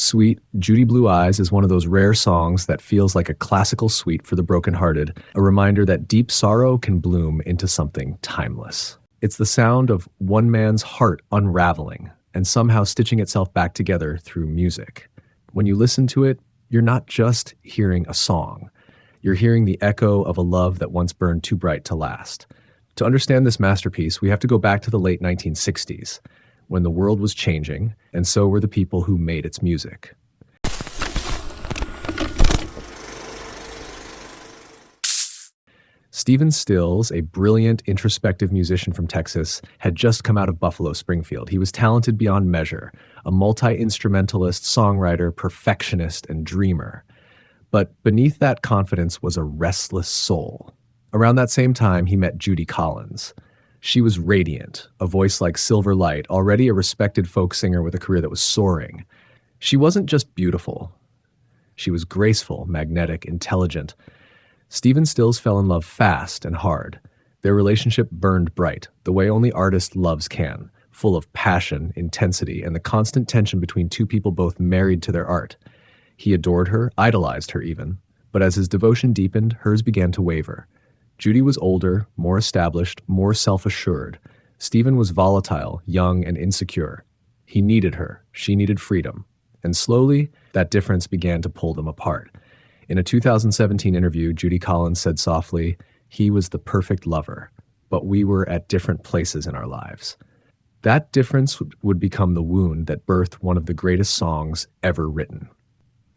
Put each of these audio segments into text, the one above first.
Sweet Judy Blue Eyes is one of those rare songs that feels like a classical suite for the brokenhearted, a reminder that deep sorrow can bloom into something timeless. It's the sound of one man's heart unraveling and somehow stitching itself back together through music. When you listen to it, you're not just hearing a song. You're hearing the echo of a love that once burned too bright to last. To understand this masterpiece, we have to go back to the late 1960s, when the world was changing, and so were the people who made its music. Stephen Stills, a brilliant, introspective musician from Texas, had just come out of Buffalo Springfield. He was talented beyond measure, a multi-instrumentalist, songwriter, perfectionist, and dreamer. But beneath that confidence was a restless soul. Around that same time, he met Judy Collins. She was radiant, a voice like silver light, already a respected folk singer with a career that was soaring. She wasn't just beautiful. She was graceful, magnetic, intelligent. Stephen Stills fell in love fast and hard. Their relationship burned bright, the way only artist loves can, full of passion, intensity, and the constant tension between two people both married to their art. He adored her, idolized her even, but as his devotion deepened, hers began to waver. Judy was older, more established, more self-assured. Stephen was volatile, young, and insecure. He needed her. She needed freedom. And slowly, that difference began to pull them apart. In a 2017 interview, Judy Collins said softly, "He was the perfect lover, but we were at different places in our lives." That difference would become the wound that birthed one of the greatest songs ever written.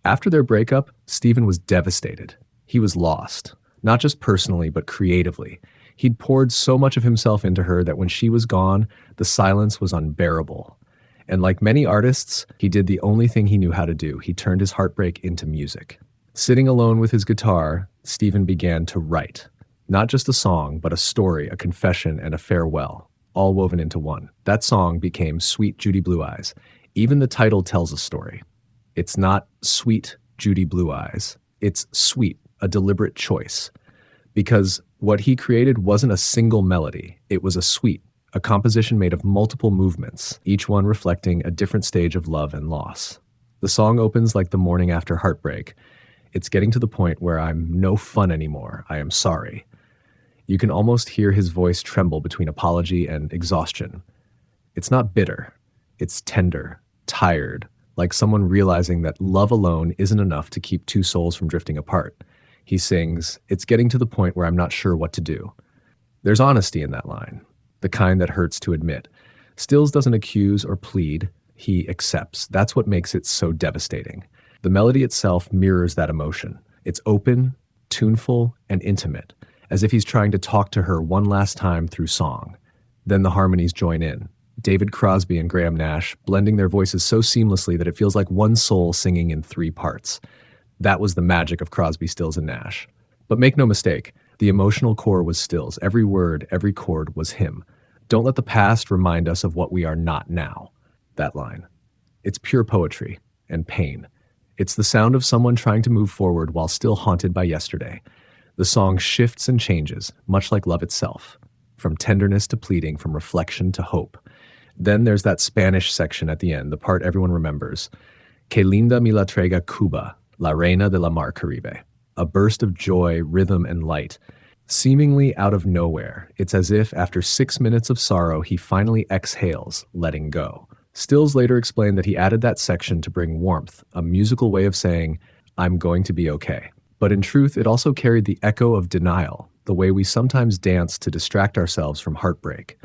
After their breakup, Stephen was devastated. He was lost. Not just personally, but creatively. He'd poured so much of himself into her that when she was gone, the silence was unbearable. And like many artists, he did the only thing he knew how to do. He turned his heartbreak into music. Sitting alone with his guitar, Stephen began to write. Not just a song, but a story, a confession, and a farewell, all woven into one. That song became Sweet Judy Blue Eyes. Even the title tells a story. It's not Sweet Judy Blue Eyes. It's sweet. A deliberate choice, because what he created wasn't a single melody. It was a suite, a composition made of multiple movements, each one reflecting a different stage of love and loss. The song opens like the morning after heartbreak. It's getting to the point where I'm no fun anymore. I am sorry. You can almost hear his voice tremble between apology and exhaustion. It's not bitter. It's tender, tired, like someone realizing that love alone isn't enough to keep two souls from drifting apart. He sings, "It's getting to the point where I'm not sure what to do." There's honesty in that line, the kind that hurts to admit. Stills doesn't accuse or plead, he accepts. That's what makes it so devastating. The melody itself mirrors that emotion. It's open, tuneful, and intimate, as if he's trying to talk to her one last time through song. Then the harmonies join in. David Crosby and Graham Nash, blending their voices so seamlessly that it feels like one soul singing in three parts. That was the magic of Crosby, Stills, and Nash. But make no mistake, the emotional core was Stills. Every word, every chord was him. Don't let the past remind us of what we are not now. That line. It's pure poetry and pain. It's the sound of someone trying to move forward while still haunted by yesterday. The song shifts and changes, much like love itself, from tenderness to pleading, from reflection to hope. Then there's that Spanish section at the end, the part everyone remembers. Que linda mi la trega Cuba, la reina de la mar Caribe. A burst of joy, rhythm, and light. Seemingly out of nowhere, it's as if after 6 minutes of sorrow, he finally exhales, letting go. Stills later explained that he added that section to bring warmth, a musical way of saying, "I'm going to be okay." But in truth, it also carried the echo of denial, the way we sometimes dance to distract ourselves from heartbreak.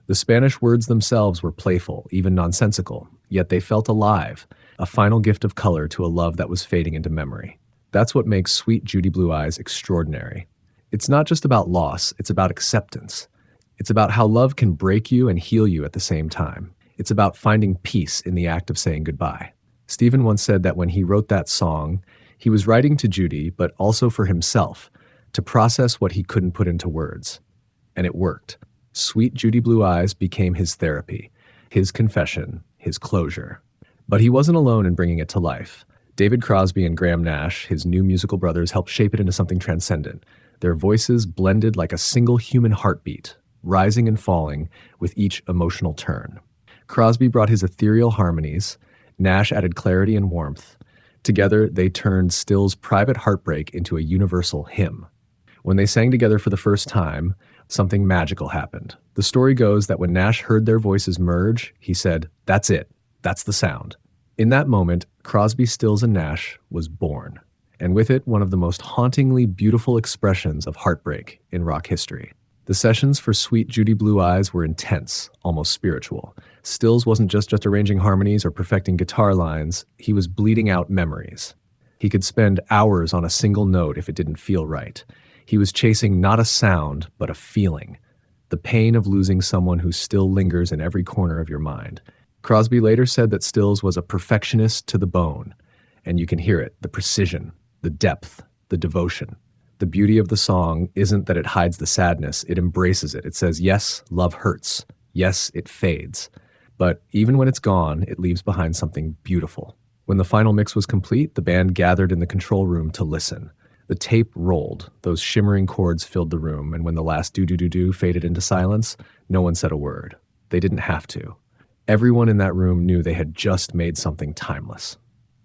The Spanish words themselves were playful, even nonsensical, yet they felt alive, a final gift of color to a love that was fading into memory. That's what makes Sweet Judy Blue Eyes extraordinary. It's not just about loss, it's about acceptance. It's about how love can break you and heal you at the same time. It's about finding peace in the act of saying goodbye. Stephen once said that when he wrote that song, he was writing to Judy, but also for himself, to process what he couldn't put into words. And it worked. Sweet Judy Blue Eyes became his therapy, his confession, his closure. But he wasn't alone in bringing it to life. David Crosby and Graham Nash, his new musical brothers, helped shape it into something transcendent. Their voices blended like a single human heartbeat, rising and falling with each emotional turn. Crosby brought his ethereal harmonies, Nash added clarity and warmth. Together, they turned Stills' private heartbreak into a universal hymn. When they sang together for the first time, something magical happened. The story goes that when Nash heard their voices merge, he said, "That's it. That's the sound." In that moment, Crosby, Stills, and Nash was born. And with it, one of the most hauntingly beautiful expressions of heartbreak in rock history. The sessions for Sweet Judy Blue Eyes were intense, almost spiritual. Stills wasn't just arranging harmonies or perfecting guitar lines, he was bleeding out memories. He could spend hours on a single note if it didn't feel right. He was chasing not a sound, but a feeling. The pain of losing someone who still lingers in every corner of your mind. Crosby later said that Stills was a perfectionist to the bone. And you can hear it, the precision, the depth, the devotion. The beauty of the song isn't that it hides the sadness, it embraces it. It says, yes, love hurts. Yes, it fades. But even when it's gone, it leaves behind something beautiful. When the final mix was complete, the band gathered in the control room to listen. The tape rolled, those shimmering chords filled the room, and when the last do-do-do-do faded into silence, no one said a word. They didn't have to. Everyone in that room knew they had just made something timeless.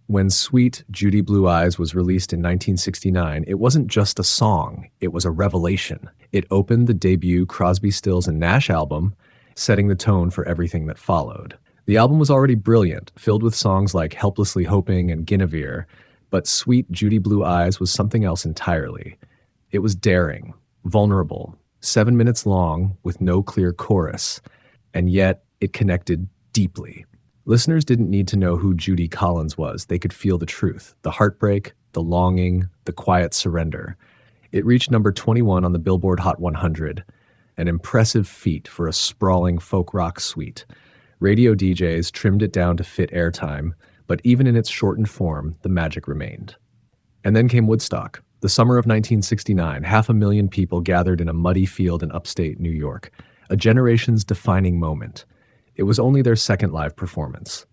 When Sweet Judy Blue Eyes was released in 1969, it wasn't just a song, it was a revelation. It opened the debut Crosby, Stills, and Nash album, setting the tone for everything that followed. The album was already brilliant, filled with songs like Helplessly Hoping and Guinevere, but Sweet Judy Blue Eyes was something else entirely. It was daring, vulnerable, 7 minutes long with no clear chorus, and yet it connected deeply. Listeners didn't need to know who Judy Collins was. They could feel the truth, the heartbreak, the longing, the quiet surrender. It reached number 21 on the Billboard Hot 100, an impressive feat for a sprawling folk rock suite. Radio DJs trimmed it down to fit airtime, but even in its shortened form, the magic remained. And then came Woodstock. The summer of 1969, 500,000 people gathered in a muddy field in upstate New York, a generation's defining moment. It was only their second live performance.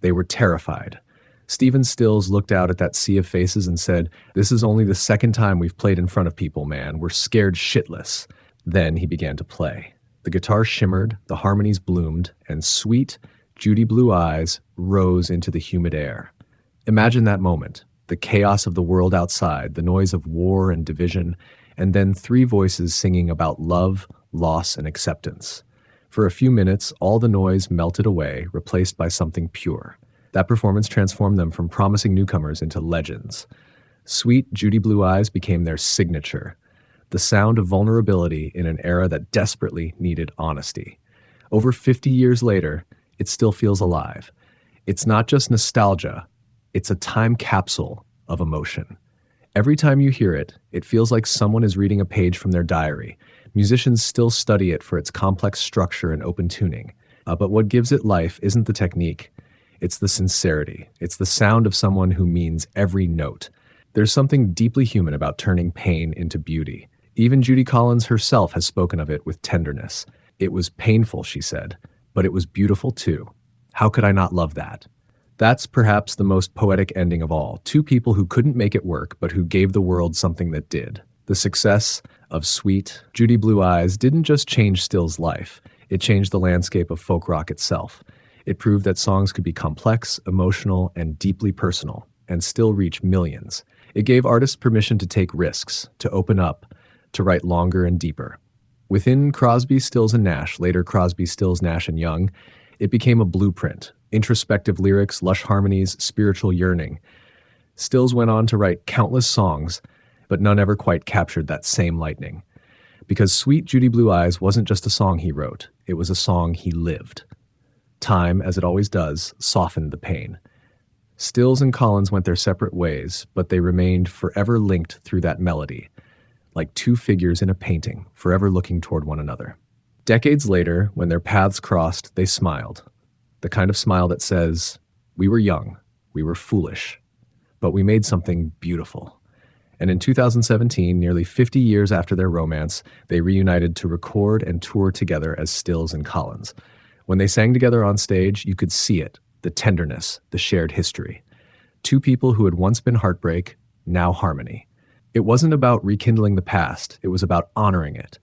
They were terrified. Stephen Stills looked out at that sea of faces and said, "This is only the second time we've played in front of people, man. We're scared shitless." Then he began to play. The guitar shimmered, the harmonies bloomed, and Sweet Judy Blue Eyes rose into the humid air. Imagine that moment, the chaos of the world outside, the noise of war and division, and then three voices singing about love, loss, and acceptance. For a few minutes, all the noise melted away, replaced by something pure. That performance transformed them from promising newcomers into legends. Sweet Judy Blue Eyes became their signature, the sound of vulnerability in an era that desperately needed honesty. Over 50 years later, it still feels alive. It's not just nostalgia, it's a time capsule of emotion. Every time you hear it, it feels like someone is reading a page from their diary. Musicians still study it for its complex structure and open tuning. But what gives it life isn't the technique. It's the sincerity. It's the sound of someone who means every note. There's something deeply human about turning pain into beauty. Even Judy Collins herself has spoken of it with tenderness. It was painful, she said, but it was beautiful too. How could I not love that? That's perhaps the most poetic ending of all. Two people who couldn't make it work, but who gave the world something that did. The success of Sweet Judy Blue Eyes didn't just change Stills' life. It changed the landscape of folk rock itself. It proved that songs could be complex, emotional, and deeply personal, and still reach millions. It gave artists permission to take risks, to open up, to write longer and deeper. Within Crosby, Stills, and Nash, later Crosby, Stills, Nash, and Young, it became a blueprint. Introspective lyrics, lush harmonies, spiritual yearning. Stills went on to write countless songs, but none ever quite captured that same lightning. Because Sweet Judy Blue Eyes wasn't just a song he wrote, it was a song he lived. Time, as it always does, softened the pain. Stills and Collins went their separate ways, but they remained forever linked through that melody, like two figures in a painting, forever looking toward one another. Decades later, when their paths crossed, they smiled. The kind of smile that says, "We were young, we were foolish, but we made something beautiful." And in 2017, nearly 50 years after their romance, they reunited to record and tour together as Stills and Collins. When they sang together on stage, you could see it, the tenderness, the shared history. Two people who had once been heartbreak, now harmony. It wasn't about rekindling the past, it was about honoring it.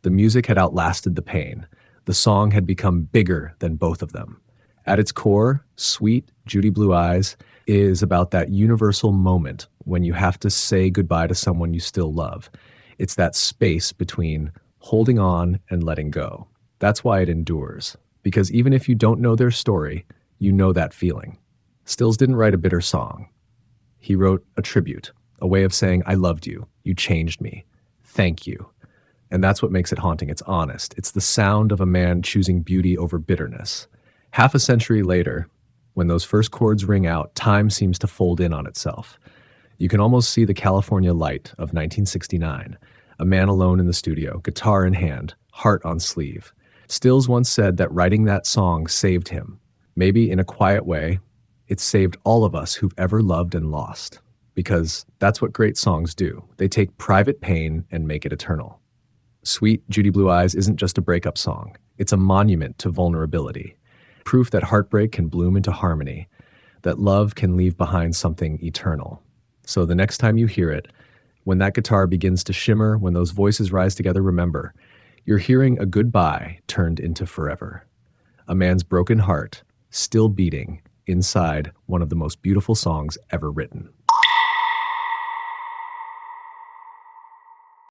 The music had outlasted the pain. The song had become bigger than both of them. At its core, Sweet Judy Blue Eyes is about that universal moment when you have to say goodbye to someone you still love. It's that space between holding on and letting go. That's why it endures, because even if you don't know their story, you know that feeling. Stills didn't write a bitter song. He wrote a tribute, a way of saying, I loved you, you changed me, thank you. And that's what makes it haunting. It's honest. It's the sound of a man choosing beauty over bitterness. Half a century later, when those first chords ring out, time seems to fold in on itself. You can almost see the California light of 1969, a man alone in the studio, guitar in hand, heart on sleeve. Stills once said that writing that song saved him. Maybe in a quiet way, it saved all of us who've ever loved and lost. Because that's what great songs do. They take private pain and make it eternal. Sweet Judy Blue Eyes isn't just a breakup song. It's a monument to vulnerability. Proof that heartbreak can bloom into harmony, that love can leave behind something eternal. So the next time you hear it, when that guitar begins to shimmer, when those voices rise together, remember, you're hearing a goodbye turned into forever. A man's broken heart, still beating inside one of the most beautiful songs ever written.